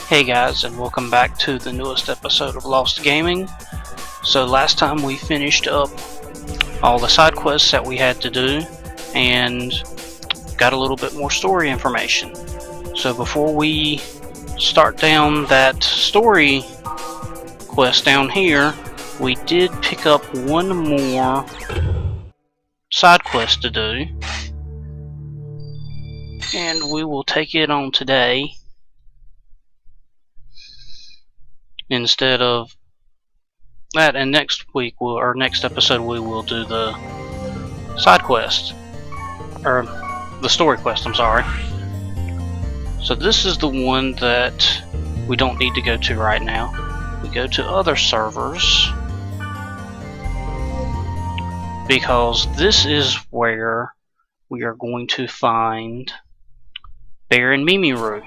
Hey guys, and welcome back to the newest episode of Lost Gaming. So last time we finished up all the side quests that we had to do and got a little bit more story information. So before we start down that story quest down here, we did pick up one more side quest to do, and we will take it on today instead of that. And next week or next episode we will do the side quest, or the story quest, I'm sorry. So this is the one that we don't need to go to right now. We go to other servers because this is where we are going to find Bear and Mimiru.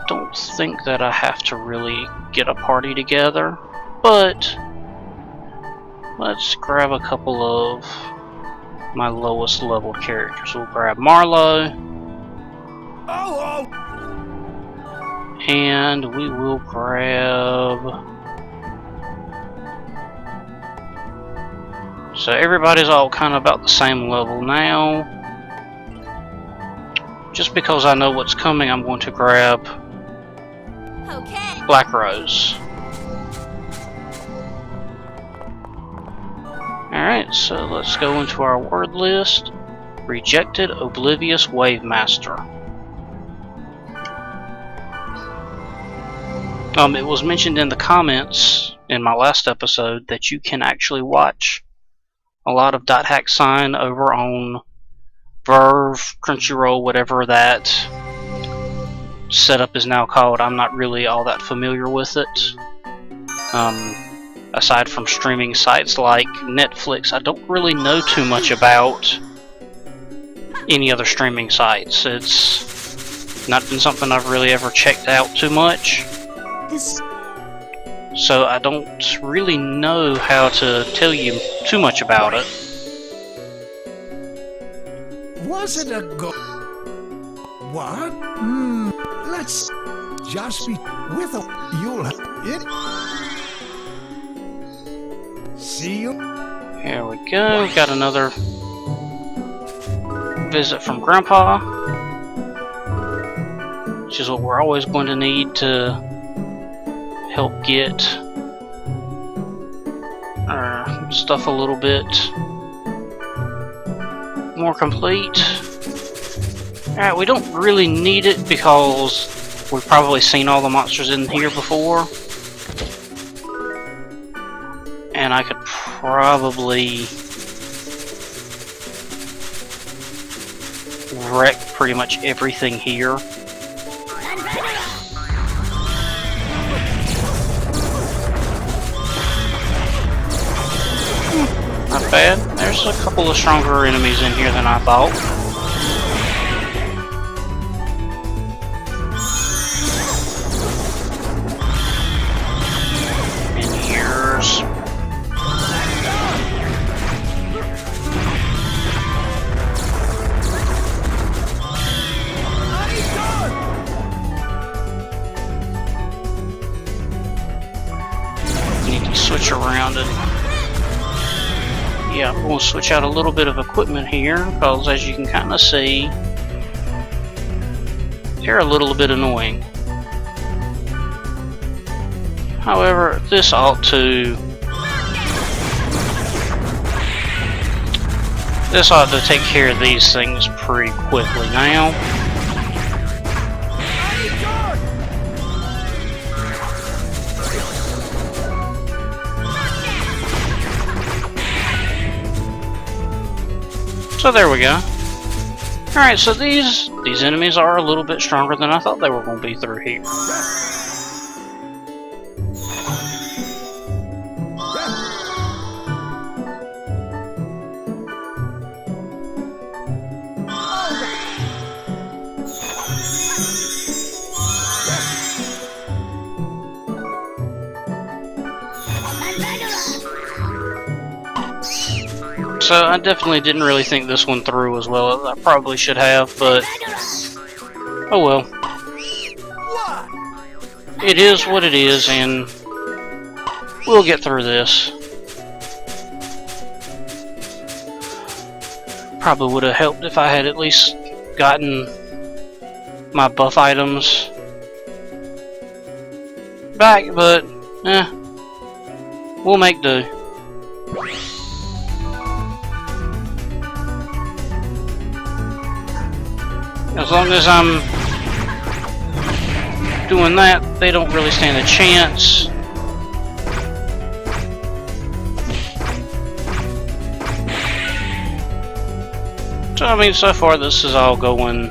Don't think that I have to really get a party together, but let's grab a couple of my lowest level characters. We'll grab Marlowe, and we will grab... So everybody's all kind of about the same level now. Just because I know what's coming, I'm going to grab Black Rose. Alright, so let's go into our word list. Rejected Oblivious Wave Master. It was mentioned in the comments in my last episode that you can actually watch a lot of .hack sign over on Verve, Crunchyroll, whatever that setup is now called. I'm not really all that familiar with it. Aside from streaming sites like Netflix, I don't really know too much about any other streaming sites. It's not been something I've really ever checked out too much. So I don't really know how to tell you too much about it. Was it a go? What? Let's just be with a... You'll it. See you. Here we go. We've got another visit from Grandpa, which is what we're always going to need to help get our stuff a little bit more complete. Alright, we don't really need it because we've probably seen all the monsters in here before, and I could probably wreck pretty much everything here. Not bad. There's a couple of stronger enemies in here than I thought. And here's... need to switch around and... Yeah, we'll switch out a little bit of equipment here, because as you can kind of see, they're a little bit annoying. However, this ought to take care of these things pretty quickly now. So there we go. Alright, so these enemies are a little bit stronger than I thought they were going to be through here. So I definitely didn't really think this one through as well as I probably should have, but oh well. it is what it is, and we'll get through this. Probably would have helped if I had at least gotten my buff items back, but we'll make do. As long as I'm doing that, they don't really stand a chance. So I mean, so far this is all going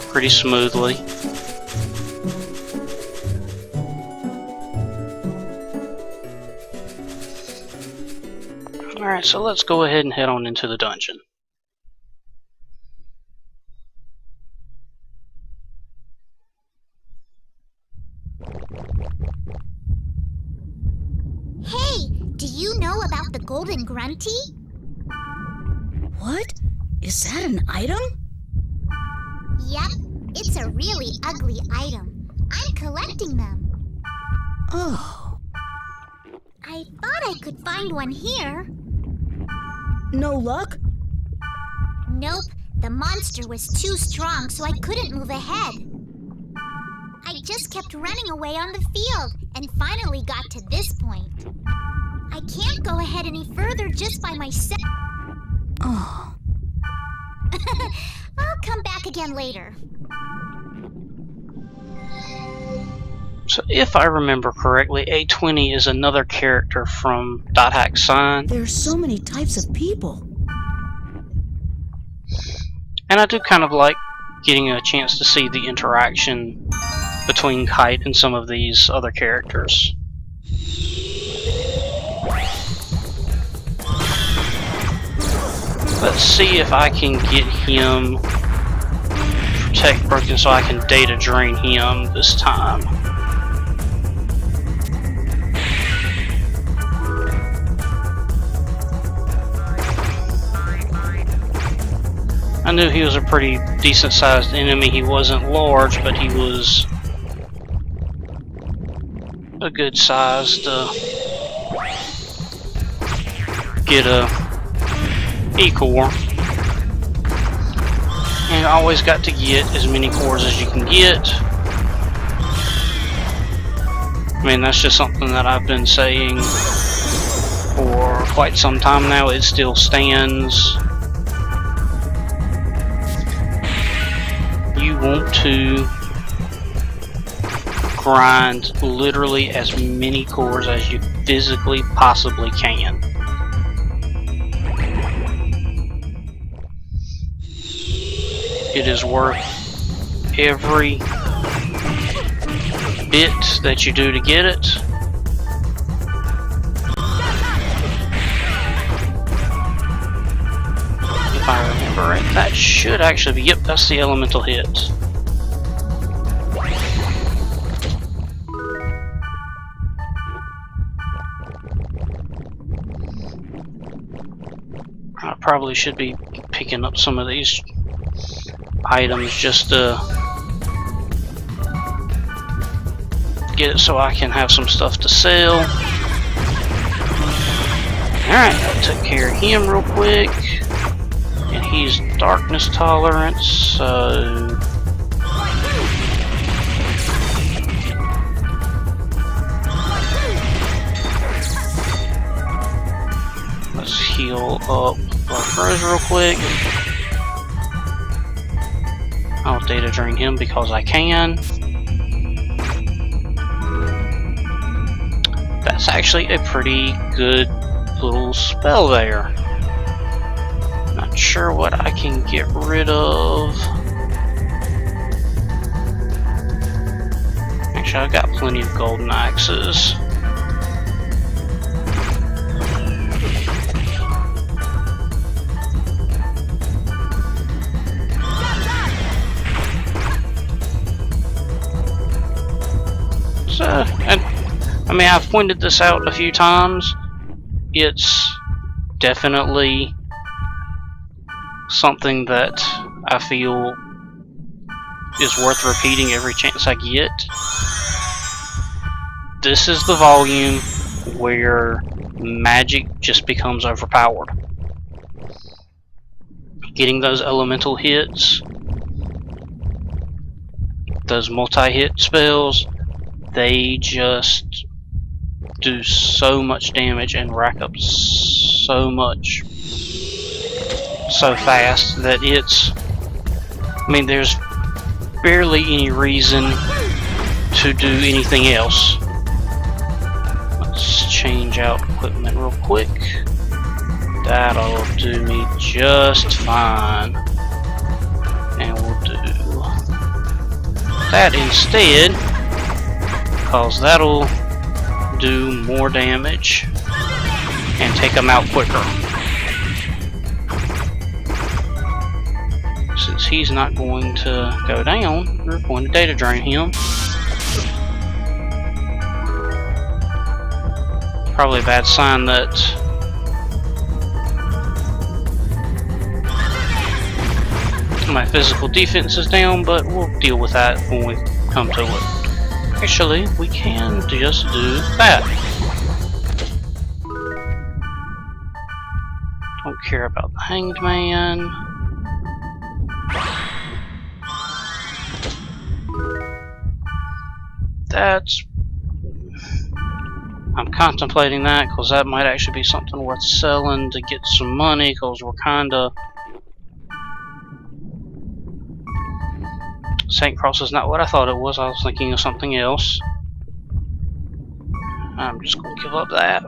pretty smoothly. Alright, so let's go ahead and head on into the dungeon. Hey, do you know about the golden grunty? What? Is that an item? Yep, it's a really ugly item. I'm collecting them. Oh. I thought I could find one here. No luck? Nope, the monster was too strong, so I couldn't move ahead. I just kept running away on the field and finally got to this point. I can't go ahead any further just by myself. Oh. I'll come back again later. So if I remember correctly, A20 is another character from Dot Hack Sign. There's so many types of people. And I do kind of like getting a chance to see the interaction between Kite and some of these other characters. Let's see if I can get him Protect broken so I can data drain him this time. I knew he was a pretty decent sized enemy. He wasn't large, but he was a good size to get a E-core. And always got to get as many cores as you can get. I mean, that's just something that I've been saying for quite some time now. It still stands. You want to grind literally as many cores as you physically possibly can. It is worth every bit that you do to get it. If I remember right, that should actually be, yep, that's the elemental hit. I probably should be picking up some of these items just to get it so I can have some stuff to sell. Alright, that took care of him real quick. And he's darkness tolerant, so let's heal up our crows real quick. I'll data drain him because I can. That's actually a pretty good little spell there. Not sure what I can get rid of. Actually, I've got plenty of golden axes. I mean, I've pointed this out a few times. It's definitely something that I feel is worth repeating every chance I get. This is the volume where magic just becomes overpowered. Getting those elemental hits, those multi-hit spells, they just do so much damage and rack up so much so fast that it's, I mean, there's barely any reason to do anything else. Let's change out equipment real quick. That'll do me just fine. And we'll do that instead, because that'll do more damage and take them out quicker. Since he's not going to go down, we're going to data drain him. Probably a bad sign that my physical defense is down, but we'll deal with that when we come to it. Actually, we can just do that. Don't care about the Hanged Man. That's... I'm contemplating that, because that might actually be something worth selling to get some money, because we're kinda... St. Cross is not what I thought it was. I was thinking of something else. I'm just going to give up that.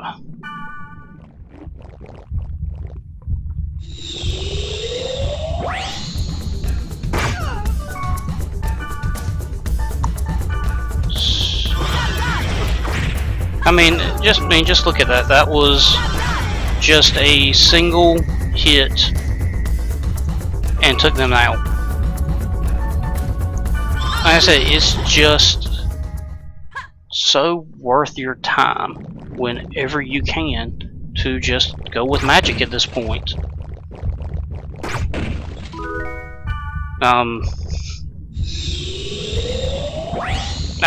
I mean, just look at that. That was just a single hit and took them out. Like I said, it's just so worth your time whenever you can to just go with magic at this point. I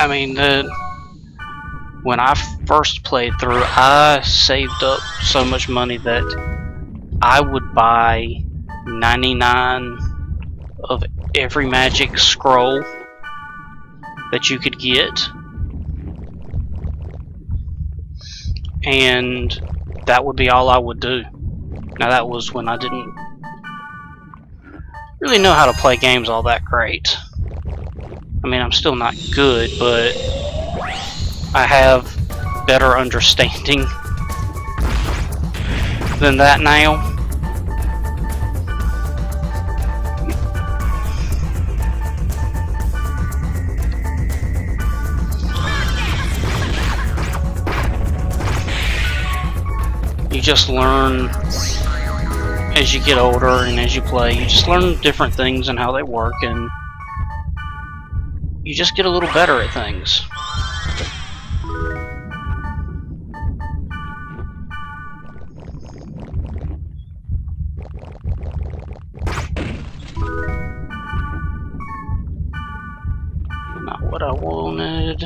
mean, when I first played through, I saved up so much money that I would buy 99 of every magic scroll that you could get, and that would be all I would do. Now that was when I didn't really know how to play games all that great. I mean, I'm still not good, but I have better understanding than that now. You just learn as you get older and as you play. You just learn different things and how they work, and you just get a little better at things. Not what I wanted.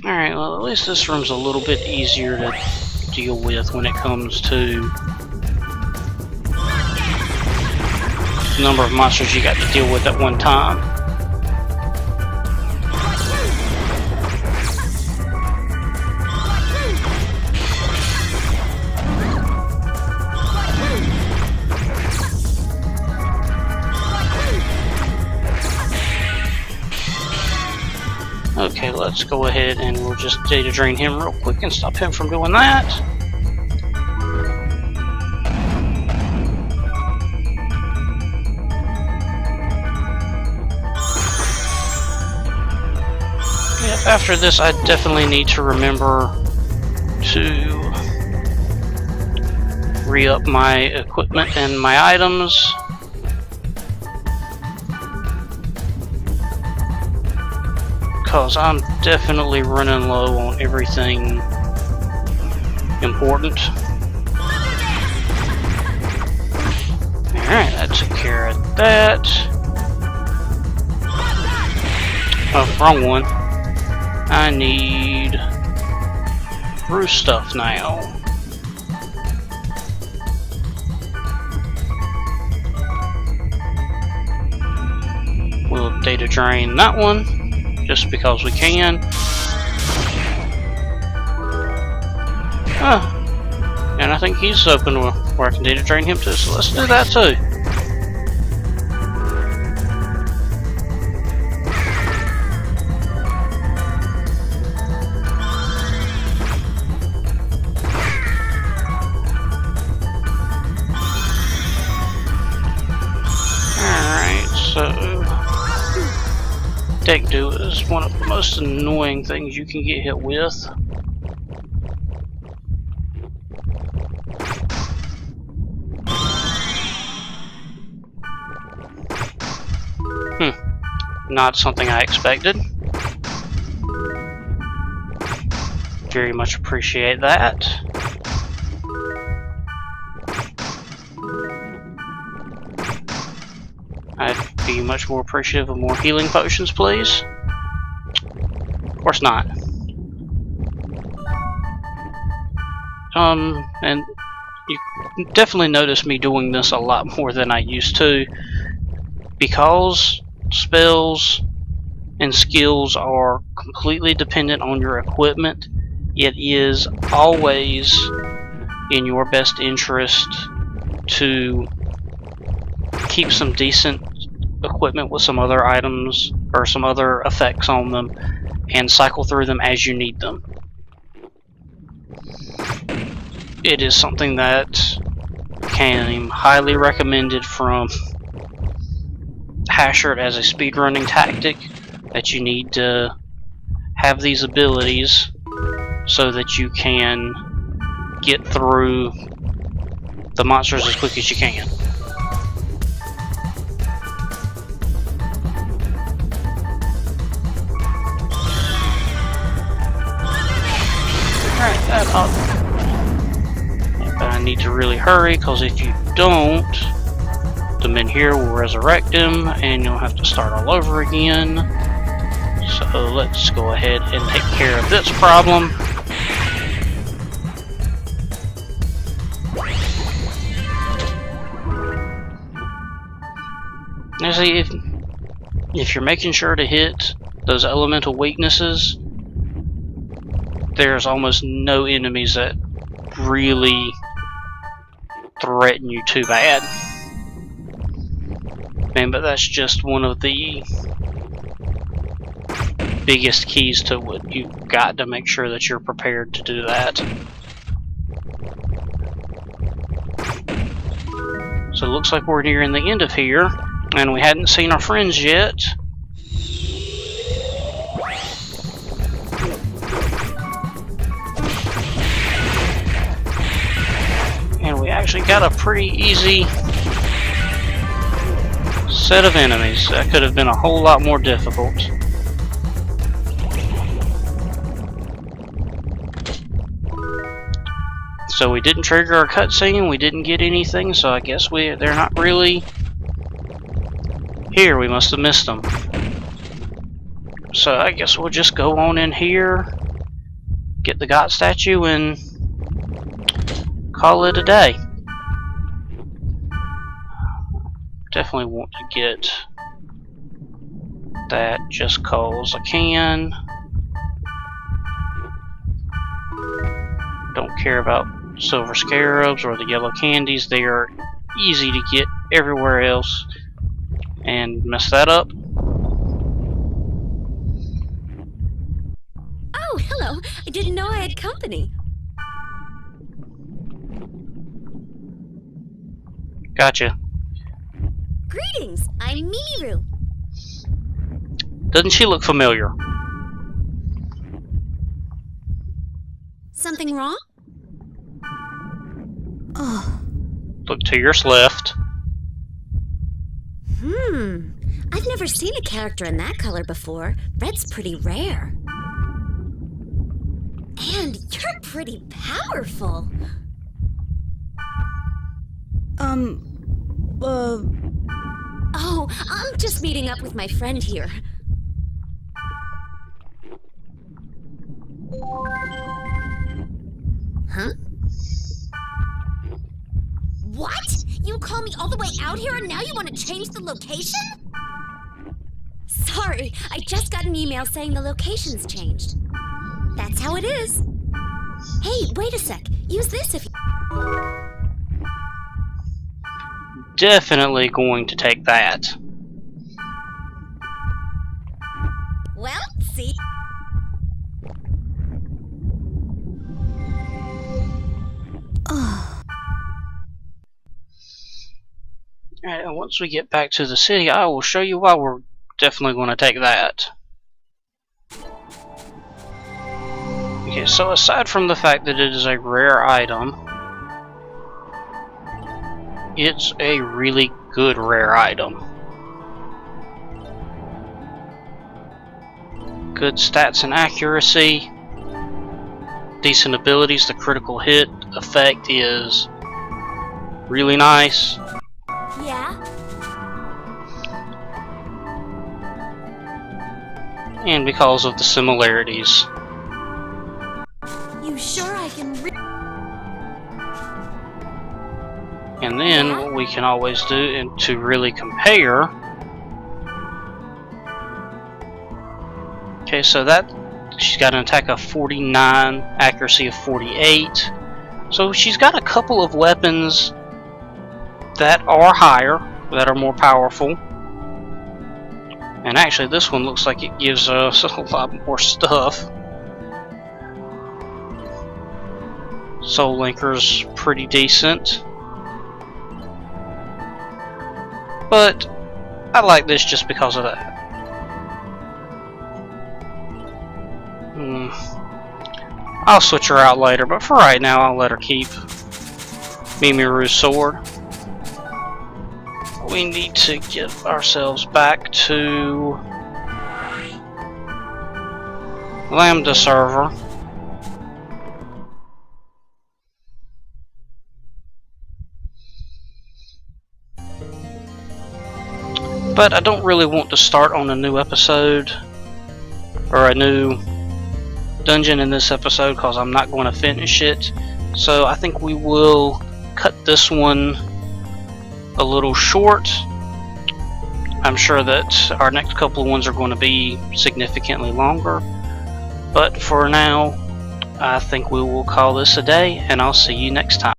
Alright, well, at least this room's a little bit easier to deal with when it comes to the number of monsters you got to deal with at one time. Okay, let's go ahead and we'll just data drain him real quick and stop him from doing that. Yep, after this I definitely need to remember to re-up my equipment and my items. because I'm definitely running low on everything important. Alright, that took care of that. Oh, wrong one. I need brew stuff now. We'll data drain that one, just because we can. And I think he's open where I can data drain him too, so let's do that too. Alright, so Deck Do is one of the most annoying things you can get hit with. Not something I expected. Very much appreciate that. I'd be much more appreciative of more healing potions, please. Of course not. And you definitely notice me doing this a lot more than I used to, because spells and skills are completely dependent on your equipment. It is always in your best interest to keep some decent equipment with some other items or some other effects on them and cycle through them as you need them. It is something that came highly recommended from Hashard as a speedrunning tactic, that you need to have these abilities so that you can get through the monsters as quick as you can. Alright, that up. But I need to really hurry, because if you don't, the men here will resurrect him and you'll have to start all over again. So let's go ahead and take care of this problem. Now see, if you're making sure to hit those elemental weaknesses, there's almost no enemies that really threaten you too bad. But that's just one of the biggest keys to what you've got to make sure that you're prepared to do that. So it looks like we're nearing the end of here, and we hadn't seen our friends yet. And we actually got a pretty easy set of enemies. That could have been a whole lot more difficult. So we didn't trigger our cutscene, we didn't get anything, so I guess they're not really here. We must have missed them. So I guess we'll just go on in here, get the God statue, and call it a day. Definitely want to get that just cause I can. Don't care about silver scarabs or the yellow candies. They are easy to get everywhere else. And mess that up. Oh, hello. I didn't know I had company. Gotcha. Greetings. I'm Mimiru. Doesn't she look familiar? Something wrong? Oh, Look to your left. I've never seen a character in that color before. Red's pretty rare. And you're pretty powerful. Oh, I'm just meeting up with my friend here. Huh? What? You call me all the way out here and now you want to change the location? Sorry, I just got an email saying the location's changed. That's how it is. Hey, wait a sec. Use this if you... Definitely going to take that. Well, see? Alright, and once we get back to the city, I will show you why we're definitely going to take that. Okay, so aside from the fact that it is a rare item, it's a really good rare item. Good stats and accuracy, decent abilities. The critical hit effect is really nice. Yeah? And because of the similarities. You sure I can And then what we can always do and to really compare. Okay, so that she's got an attack of 49, accuracy of 48. So she's got a couple of weapons that are higher, that are more powerful. And actually this one looks like it gives us a lot more stuff. Soul Linker's pretty decent. But I like this just because of that. I'll switch her out later, but for right now I'll let her keep Mimiru's sword. We need to get ourselves back to Lambda server. But I don't really want to start on a new episode or a new dungeon in this episode because I'm not going to finish it. So I think we will cut this one a little short. I'm sure that our next couple of ones are going to be significantly longer. But for now, I think we will call this a day, and I'll see you next time.